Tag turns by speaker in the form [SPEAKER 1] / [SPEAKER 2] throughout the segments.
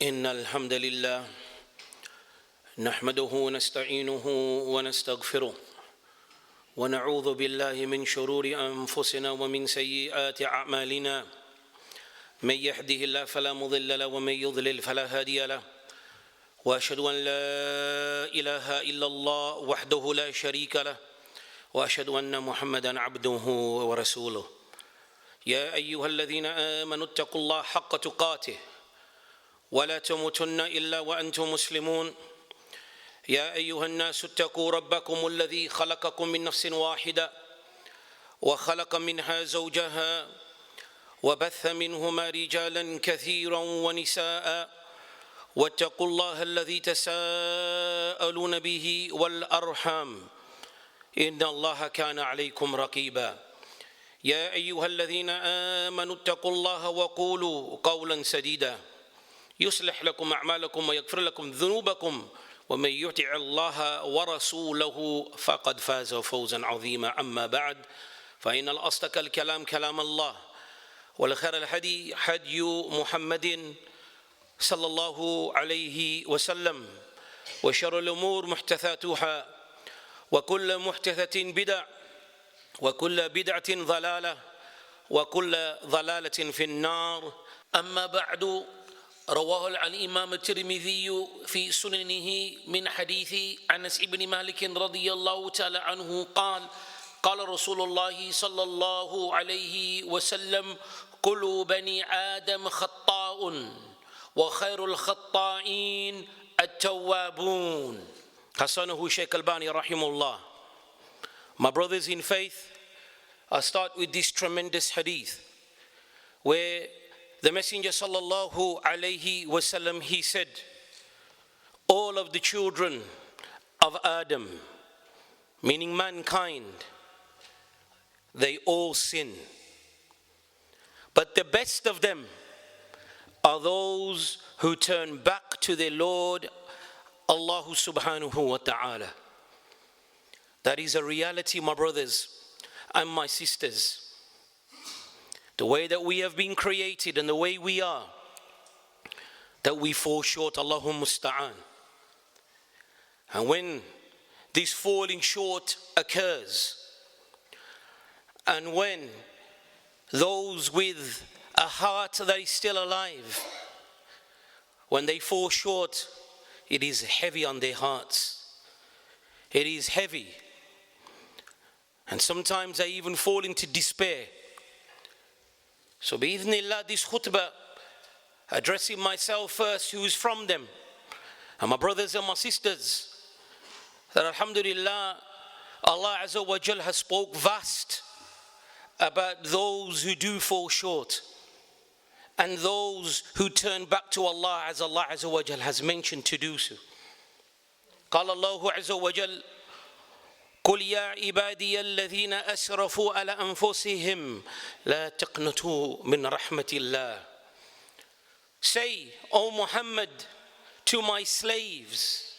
[SPEAKER 1] إن الحمد لله نحمده ونستعينه ونستغفره ونعوذ بالله من شرور أنفسنا ومن سيئات أعمالنا من يهده الله فلا مضل له ومن يضلل فلا هادي له وأشهد أن لا إله إلا الله وحده لا شريك له وأشهد أن محمدا عبده ورسوله يا أيها الذين آمنوا اتقوا الله حق تقاته ولا تموتن إلا وأنتم مسلمون يا أيها الناس اتقوا ربكم الذي خلقكم من نفس واحدة وخلق منها زوجها وبث منهما رجالا كثيرا ونساء واتقوا الله الذي تساءلون به والأرحام إن الله كان عليكم رقيبا يا أيها الذين آمنوا اتقوا الله وقولوا قولا سديدا يصلح لكم أعمالكم ويغفر لكم ذنوبكم ومن يطع الله ورسوله فقد فاز فوزا عظيما أما بعد فإن الأصدق الكلام كلام الله والخير الهدي هدي محمد صلى الله عليه وسلم وشر الأمور محدثاتها وكل محدثة بدع وكل بدعة ضلالة وكل ضلالة في النار أما بعد رواه الإمام الترمذي في سننه من حديث أنس بن مالك رضي الله تعالى عنه قال رسول الله صلى الله عليه وسلم كل بني آدم خطاء وخير الخطائين التوابون حسنه شيخ الباني رحمه الله. My brothers in faith, I'll start with this tremendous hadith where the Messenger sallallahu alayhi wasallam, he said, all of the children of Adam, meaning mankind, they all sin. But the best of them are those who turn back to their Lord, Allah subhanahu wa ta'ala. That is a reality, my brothers and my sisters. The way that we have been created and the way we are, that we fall short, Allahumma musta'an. And when this falling short occurs, and when those with a heart that is still alive, when they fall short, it is heavy on their hearts. It is heavy. And sometimes they even fall into despair. So bi'idhnillah, this khutbah, addressing myself first, who is from them, and my brothers and my sisters, that alhamdulillah, Allah Azza wa Jal has spoke vast about those who do fall short, and those who turn back to Allah, as Allah Azza wa Jal has mentioned to do so. قال الله عز وجل قل يا عبادي الذين أسرفوا على أنفسهم لا تقنطوا من رحمة الله. Say, O Muhammad, to my slaves,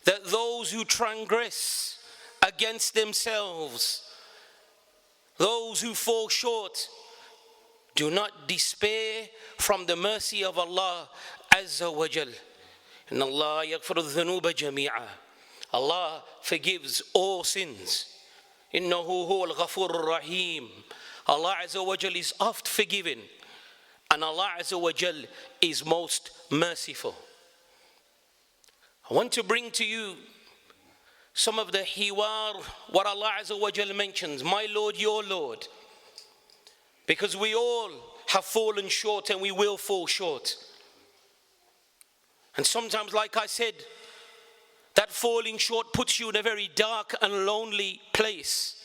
[SPEAKER 1] that those who transgress against themselves, those who fall short, do not despair from the mercy of Allah Azza wa Jal. إن الله يغفر الذنوب جميعا. Allah forgives all sins. إنه هو الغفور الرحيم. Allah Azza wa Jal is oft forgiving, and Allah Azza wa Jal is most merciful. I want to bring to you some of the hiwar, what Allah Azza wa Jal mentions, my Lord, your Lord. Because we all have fallen short and we will fall short. And sometimes, like I said, that falling short puts you in a very dark and lonely place.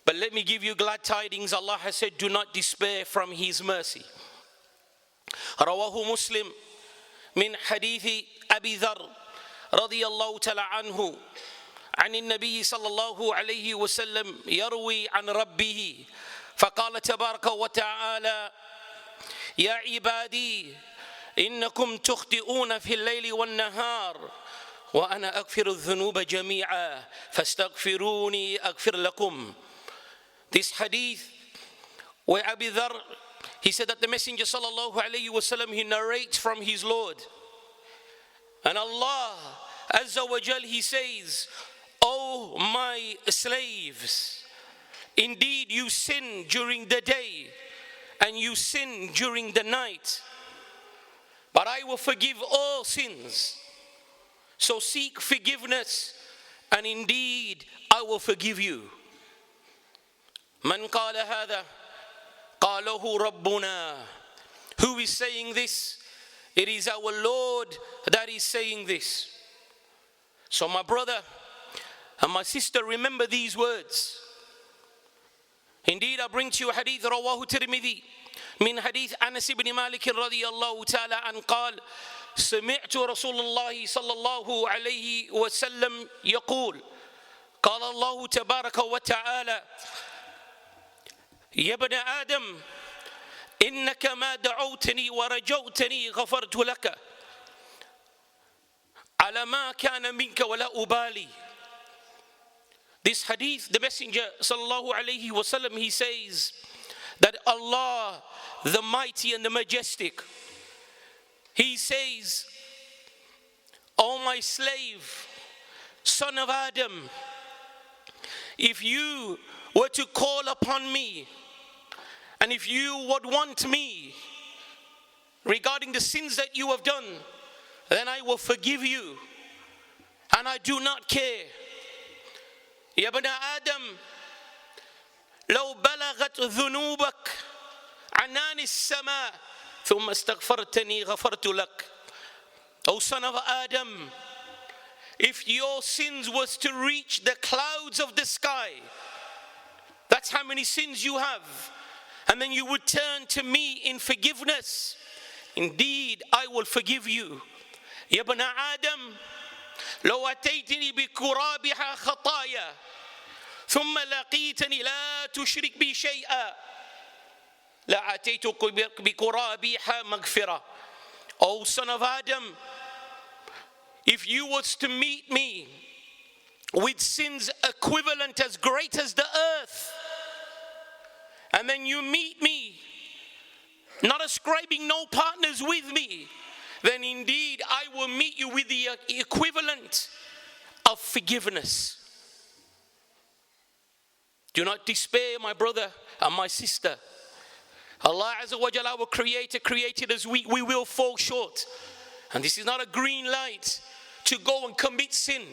[SPEAKER 1] But let me give you glad tidings. Allah has said, do not despair from His mercy. رواه مسلم من حديث أبي ذر رضي الله تعالى عنه عن النبي صلى الله عليه وسلم يروي عن ربه فقال تبارك وتعالى يا عبادي إنكم تخطئون في الليل والنهار وأنا أغفر الذنوب جميعا فاستغفروني أغفر لكم. This hadith where Abu Dhar, He said that the Messenger sallallahu alayhi wasallam, he narrates from his Lord. And Allah Azza wa Jal, he says, "O my slaves, indeed you sin during the day and you sin during the night. But I will forgive all sins. So seek forgiveness, and indeed I will forgive you." Man qala hadha qalahu rabbuna. Who is saying this? It is our Lord that is saying this. So my brother and my sister, remember these words. Indeed, I bring to you a hadith rawahu Tirmidhi min hadith Anas ibn Malik radiyallahu ta'ala an qal سمعت رسول الله صلى الله عليه وسلم يقول قال الله تبارك وتعالى يا ابن آدم إنك ما دعوتني ورجوتني غفرت لك على ما كان منك ولا أبالي. This hadith, the Messenger sallallahu alayhi wasallam, he says that Allah, the mighty and the majestic, he says, "O my slave, son of Adam, if you were to call upon me, and if you would want me regarding the sins that you have done, then I will forgive you, and I do not care. يا ابن آدم لو بلغت ذنوبك عنان السماء ثم استغفرتني غفرت لك." O son of Adam, if your sins was to reach the clouds of the sky, that's how many sins you have, and then you would turn to me in forgiveness, indeed I will forgive you. يا ابن آدم لو أتيتني بقرابها خطايا ثم لقيتني لا تشرك بي شيئا لأتيتك بقرابها مغفرة. O son of Adam, if you was to meet me with sins equivalent as great as the earth, and then you meet me not ascribing no partners with me, then indeed I will meet you with the equivalent of forgiveness. Do not despair, my brother and my sister. Allah Azza wa Jalla, our Creator, created us weak. We will fall short. And this is not a green light to go and commit sin,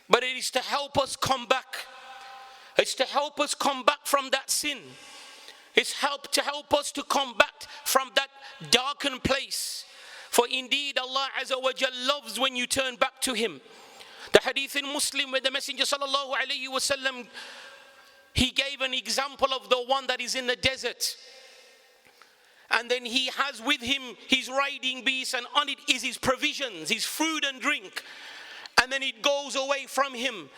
[SPEAKER 1] but it is to help us come back. It's to help us come back from that sin. It's to help us to come back from that darkened place. For indeed Allah Azza wa Jalla loves when you turn back to Him. The hadith in Muslim where the Messenger sallallahu alayhi wa sallam, he gave an example of the one that is in the desert. And then he has with him his riding beast, and on it is his provisions, his food and drink. And then it goes away from him.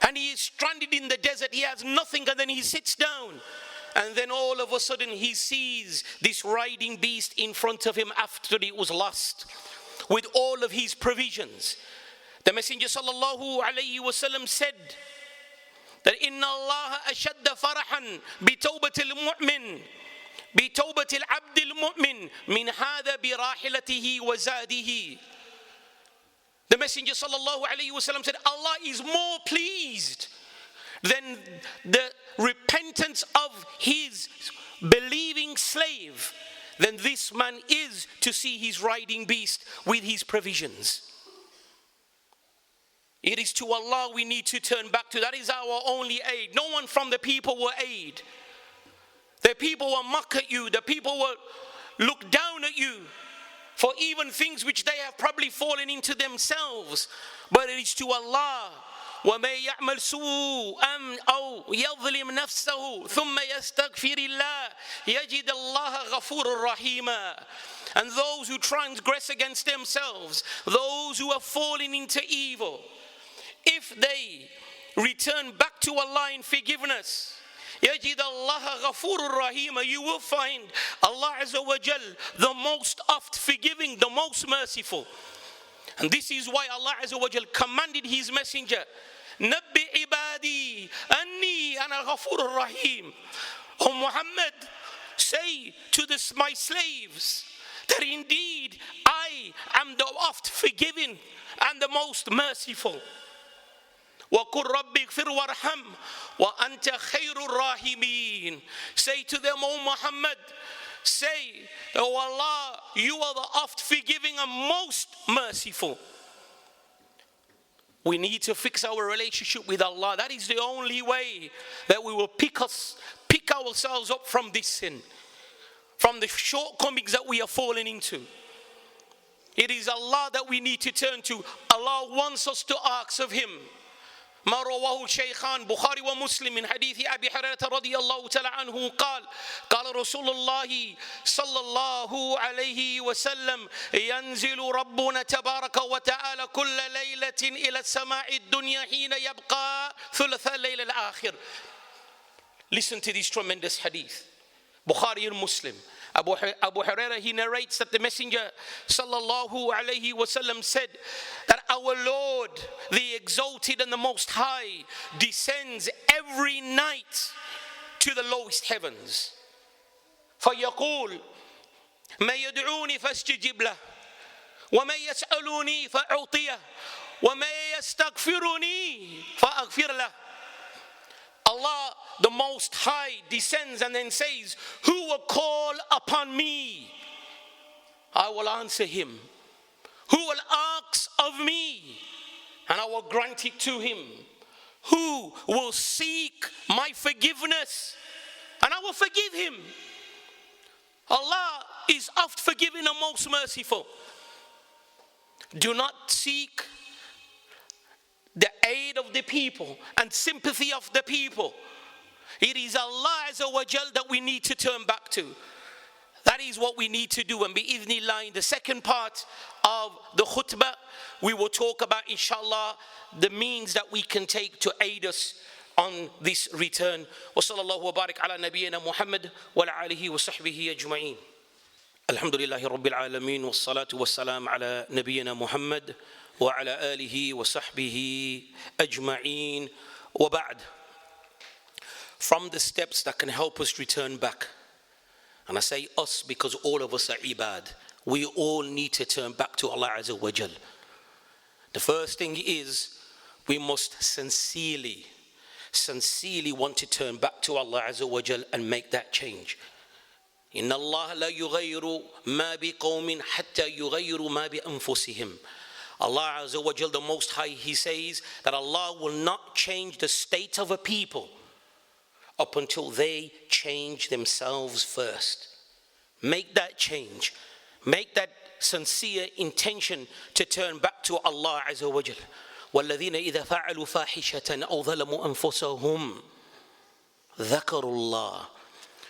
[SPEAKER 1] And he is stranded in the desert, he has nothing, and then he sits down. And then all of a sudden he sees this riding beast in front of him after it was lost, with all of his provisions. The Messenger sallallahu alayhi wa sallam said that inna Allah ashadda farahan bitawbatil mu'min bitawbatil abdil mu'min min hadha birahilatihi wa zadihi. The Messenger sallallahu alayhi wa sallam said Allah is more pleased than the repentance of his believing slave than this man is to see his riding beast with his provisions. It is to Allah we need to turn back to. That is our only aid. No one from the people will aid. The people will mock at you. The people will look down at you for even things which they have probably fallen into themselves. But it is to Allah. وَمَن يَعْمَلْ سُوءًا أَوْ يَظْلِمْ نَفْسَهُ ثُمَّ يَسْتَغْفِرِ اللَّهَ يَجِدَ اللَّهَ غَفُورًا رَحِيمًا. And those who transgress against themselves, those who have fallen into evil, if they return back to Allah in forgiveness, يَجِدَ اللَّهَ غَفُورًا رَحِيمًا, you will find Allah Azza wa Jal the most oft forgiving, the most merciful. And this is why Allah Azza wa Jal commanded His Messenger, نَبِّ عِبَادِي أَنِّي أَنَا غَفُورٌ رَحِيمٌ. O Muhammad, say to my slaves that indeed I am the oft forgiving and the most merciful. وَقُلْ رَبِّ اغْفِرْ وَارْحَمْ وَأَنْتَ خَيْرُ الرَّاحِمِينَ. Say to them, O Muhammad, say, O Allah, you are the oft forgiving and most merciful. We need to fix our relationship with Allah. That is the only way that we will pick ourselves up from this sin, from the shortcomings that we are falling into. It is Allah that we need to turn to. Allah wants us to ask of Him. ما رواه الشيخان بخاري ومسلم من حديث أبي هريرة رضي الله تعالى عنه قال رسول الله صلى الله عليه وسلم ينزل ربنا تبارك وتعالى كل ليلة إلى السماء الدنيا حين يبقى ثلث الليل الآخر. Listen to this tremendous hadith. Bukhari and Muslim. Abu Hurairah, he narrates that the Messenger sallallahu alayhi wasallam said that our Lord, the Exalted and the Most High, descends every night to the lowest heavens. فَيَقُولُ مَا يَدْعُونِ فَاسْتَجِبْ لَهُ وَمَا يَسْأَلُونِي فَأُعْطِيَهُ وَمَا يَسْتَغْفِرُنِي فَأَغْفِرْ لَهُ. Allah, the Most High, descends and then says, who will call upon me? I will answer him. Who will ask of me? And I will grant it to him. Who will seek my forgiveness? And I will forgive him. Allah is oft forgiving and most merciful. Do not seek the aid of the people and sympathy of the people. It is Allah Azza wa Jal that we need to turn back to. That is what we need to do. And bi'idhnillah, in the second part of the khutbah, we will talk about, inshallah, the means that we can take to aid us on this return. Wa sallallahu wa barik ala nabiyyina Muhammad wa ala alihi wa sahbihi ajma'in. Alhamdulillahi rabbil alameen wa salatu wa salam ala nabiyyina Muhammad wa ala alihi wa sahbihi ajma'in wa ba'd. From the steps that can help us return back, and I say us because all of us are ibad, we all need to turn back to Allah Azza wa Jal. The first thing is we must sincerely want to turn back to Allah Azza wa Jal and make that change. Inna Allah la yughayyiru ma bi qawmin hatta yughayyiru ma bi anfusihim. Allah Azza wa Jal, the Most High, He says that Allah will not change the state of a people up until they change themselves first. Make that change. Make that sincere intention to turn back to Allah Azza wa Jal. وَالَّذِينَ إِذَا فَعَلُوا فَاحِشَةً أَوْ ظَلَمُوا أَنفُسَهُمْ ذَكَرُوا اللَّهَ.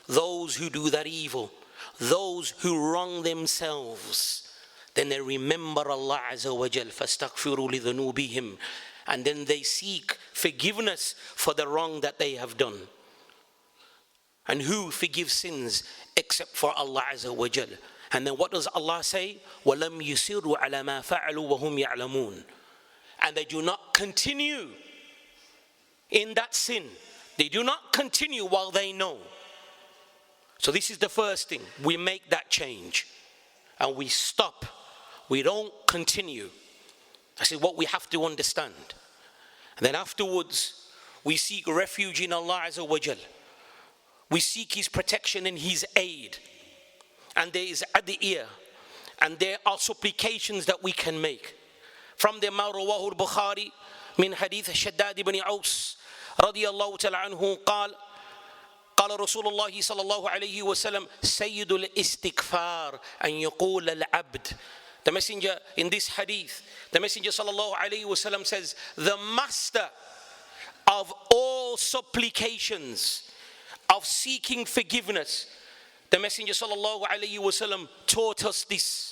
[SPEAKER 1] Those who do that evil, those who wrong themselves, then they remember Allah Azza wa Jal. فَاسْتَغْفِرُوا لِذُنُوبِهِمْ. And then they seek forgiveness for the wrong that they have done. And who forgives sins except for Allah Azza wa Jal? And then what does Allah say? وَلَمْ يُسِرُوا عَلَى مَا فَعَلُوا وَهُمْ يَعْلَمُونَ. And they do not continue in that sin. They do not continue while they know. So this is the first thing. We make that change. And we stop. We don't continue. This is what we have to understand. And then afterwards, we seek refuge in Allah Azza wa Jal. We seek His protection and His aid. And there is adiyah. And there are supplications that we can make. From the ma rawahu al-Bukhari min hadith Shaddad ibn Aus radiyallahu ta'ala anhu قال رسول الله صلى الله عليه وسلم سيد الاستغفار أن يقول العبد. The messenger in this hadith, the messenger صلى الله عليه وسلم says, the master of all supplications, of seeking forgiveness. The messenger صلى الله عليه وسلم taught us this.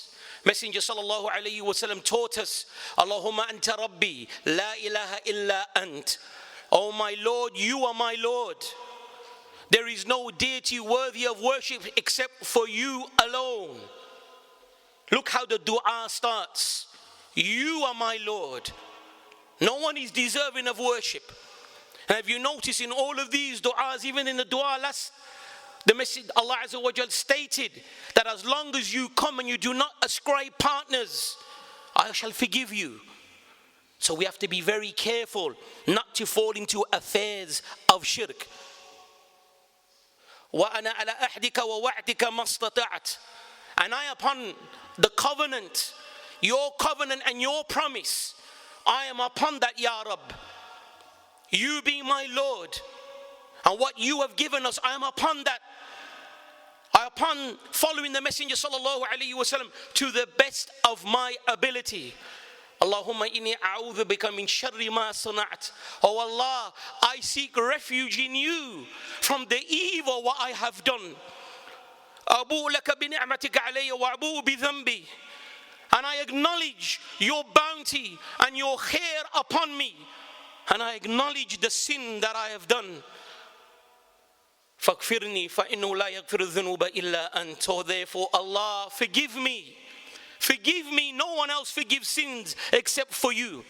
[SPEAKER 1] Messenger sallallahu alayhi wa sallam taught us, Allahumma anta rabbi, la ilaha illa ant. Oh my Lord, you are my Lord. There is no deity worthy of worship except for you alone. Look how the dua starts. You are my Lord. No one is deserving of worship. And if you notice in all of these du'as, even in the dua The message, Allah Azza wa Jal stated that as long as you come and you do not ascribe partners, I shall forgive you. So we have to be very careful not to fall into affairs of shirk. وَأَنَا عَلَىٰ أَحْدِكَ وَوَعْدِكَ مَا اسْتَطَعْتُ. And I upon the covenant, your covenant and your promise, I am upon that, Ya Rabb. You being my Lord, and what you have given us, I am upon that. I upon following the Messenger sallallahu alaihi wasallam to the best of my ability. Allahumma inni a'udhu bika min sharri ma sana'at. Oh Allah, I seek refuge in you from the evil what I have done. Abu laka bi ni'matika alayya wa abu bi dhanbi. And I acknowledge your bounty and your khair upon me. And I acknowledge the sin that I have done. فَاغْفِرْنِي فَإِنَّهُ لَا يَغْفِرُ الذُّنُوبَ إِلَّا أَنْتَ. So therefore, Allah, forgive me. Forgive me. No one else forgives sins except for you.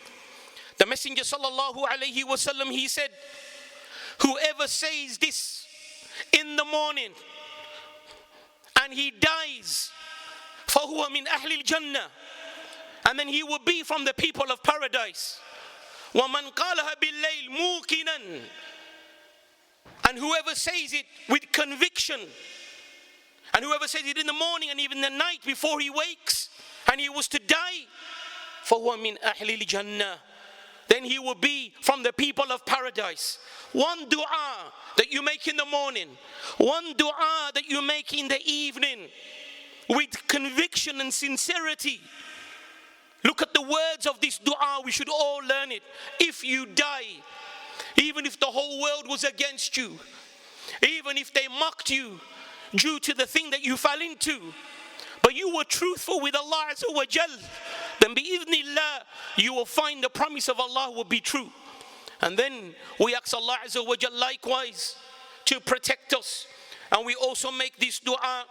[SPEAKER 1] The Messenger sallallahu alaihi wasallam, he said, whoever says this in the morning and he dies, فَهُوَ مِنْ أَهْلِ الْجَنَّةِ, and then he will be from the people of paradise. وَمَنْ قَالَهَا بِاللَّيْلِ مُوقِنًا, and whoever says it with conviction, and whoever says it in the morning and even the night before he wakes, and he was to die, فَهُوَ مِنْ أَهْلِ الْجَنَّةِ, then he will be from the people of paradise. One dua that you make in the morning, one dua that you make in the evening, with conviction and sincerity. Look at the words of this dua, we should all learn it. If you die, even if the whole world was against you, even if they mocked you due to the thing that you fell into, but you were truthful with Allah Azza wa Jal, then bi'idhnillah, you will find the promise of Allah will be true. And then we ask Allah Azza wa Jal likewise to protect us. And we also make this dua.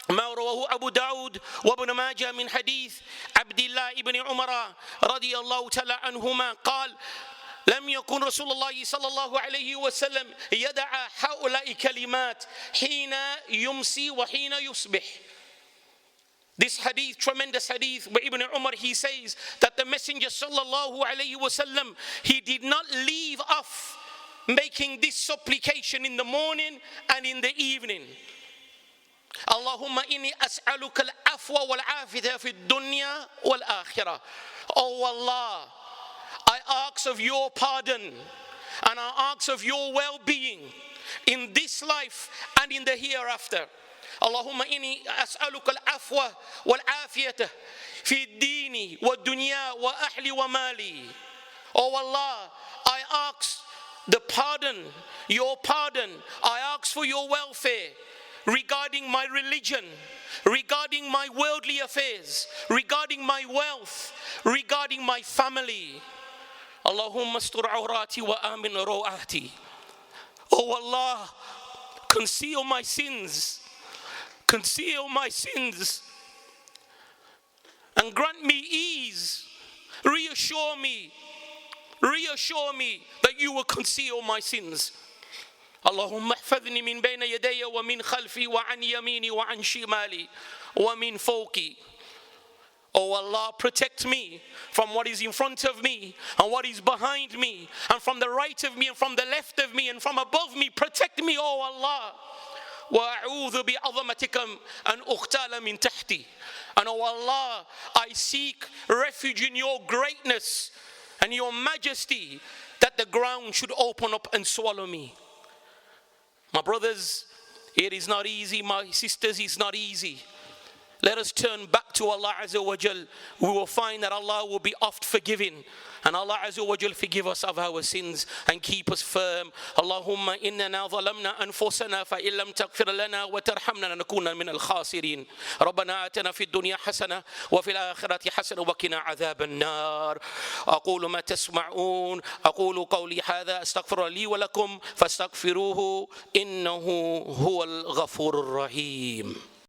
[SPEAKER 1] ما رواه أبو داود وابن ماجه من حديث عبد الله ابن عمر رضي الله تعالى عنهما قال لم يكن رسول الله صلى الله عليه وسلم يدع هؤلاء كلمات حين يمسي وحين يصبح. This hadith, tremendous hadith, by Ibn Umar, he says that the Messenger sallallahu alayhi wasallam, he did not leave off making this supplication in the morning and in the evening. Allahumma inni as'aluka al-afwa wal-afiyata fi dunya wal-akhirah. Oh Allah, I ask of your pardon and I ask of your well-being in this life and in the hereafter. Allahumma inni as'aluka al-afwa wal-afiyata fi dini wa-dunya wa-ahli wa-mali. Oh Allah, I ask the pardon, your pardon. I ask for your welfare regarding my religion, regarding my worldly affairs, regarding my wealth, regarding my family. Allahumma astur awrati wa amin rawati. Oh Allah, conceal my sins, conceal my sins, and grant me ease. Reassure me that you will conceal my sins. اللهم احفظني من بين يدي ومن خلفي وعن يميني وعن شمالي ومن فوقي. Oh Allah, protect me from what is in front of me and what is behind me, and from the right of me and from the left of me and from above me. Protect me, oh Allah. وأعوذ بعظمتك أن أغتال من تحتي. And oh Allah, I seek refuge in your greatness and your majesty, that the ground should open up and swallow me. My brothers, it is not easy. My sisters, it's not easy. Let us turn back to Allah Azza wa Jal. We will find that Allah will be oft forgiving. And Allah Azza wa Jal forgive us of our sins and keep us firm. Allahumma innana zalamna anfusana fa illam taghfir lana wa tarhamna lanakunanna min al-khasirin. Rabbana atina fid dunya hasana wa fil akhirati hasana wa qina adhaban nar. Aqulu ma tasma'un. Aqulu qawli hadha astaghfiru li wa lakum fastaghfiruhu innahu huwal ghafurur rahim.